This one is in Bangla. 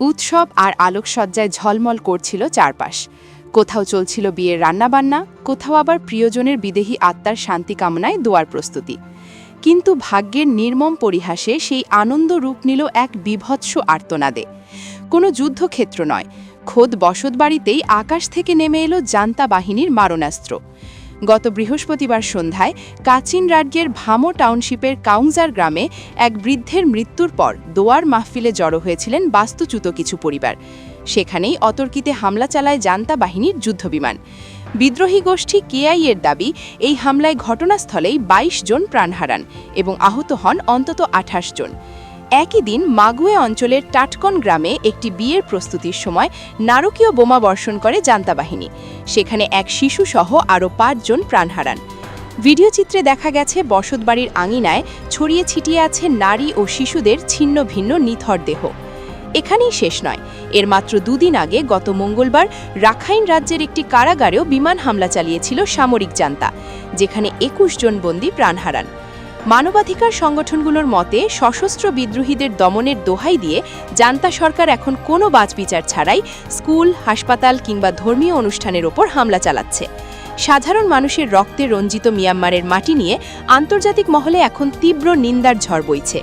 উৎসব আর আলোকসজ্জায় ঝলমল করছিল চারপাশ। কোথাও চলছিল বিয়ের রান্নাবান্না, কোথাও আবার প্রিয়জনের বিদেহী আত্মার শান্তি কামনায় দোয়ার প্রস্তুতি। কিন্তু ভাগ্যের নির্মম পরিহাসে সেই আনন্দ রূপ নিল এক বীভৎস আর্তনাদে। কোনো যুদ্ধক্ষেত্র নয়, খোদ বসতবাড়িতেই আকাশ থেকে নেমে এলো জান্তা বাহিনীর মারণাস্ত্র। গত বৃহস্পতিবার সন্ধ্যায় কাচিন রাজ্যের ভামো টাউনশিপের কাউংজার গ্রামে এক বৃদ্ধের মৃত্যুর পর দোয়ার মাহফিলে জড়ো হয়েছিলেন বাস্তুচ্যুত কিছু পরিবার। সেখানেই অতর্কিতে হামলা চালায় জান্তা বাহিনীর যুদ্ধবিমান। বিদ্রোহী গোষ্ঠী কেআইয়ের দাবি, এই হামলায় ঘটনাস্থলেই ২২ জন প্রাণ হারান এবং আহত হন অন্তত ২৮ জন। একই দিন মাগুয়ে অঞ্চলের টাটকন গ্রামে একটি বিয়ের প্রস্তুতির সময় নারকীয় বোমা বর্ষণ করে জান্তা বাহিনী। সেখানে এক শিশুসহ আরও ৫ জন প্রাণ হারান। ভিডিও চিত্রে দেখা গেছে বসতবাড়ির আঙিনায় ছড়িয়ে ছিটিয়ে আছে নারী ও শিশুদের ছিন্ন ভিন্ন নিথর দেহ। এখানেই শেষ নয়, এর মাত্র দুদিন আগে গত মঙ্গলবার রাখাইন রাজ্যের একটি কারাগারেও বিমান হামলা চালিয়েছিল সামরিক জান্তা, যেখানে ২১ জন বন্দী প্রাণ হারান। মানবাধিকার সংগঠনগুলোর মতে সশস্ত্র বিদ্রোহীদের দমনের দোহাই দিয়ে জান্তা সরকার এখন কোনো বাছবিচার ছাড়াই স্কুল, হাসপাতাল কিংবা ধর্মীয় অনুষ্ঠানের ওপর হামলা চালাচ্ছে। সাধারণ মানুষের রক্তে রঞ্জিত মিয়ানমারের মাটি নিয়ে আন্তর্জাতিক মহলে এখন তীব্র নিন্দার ঝড় বইছে।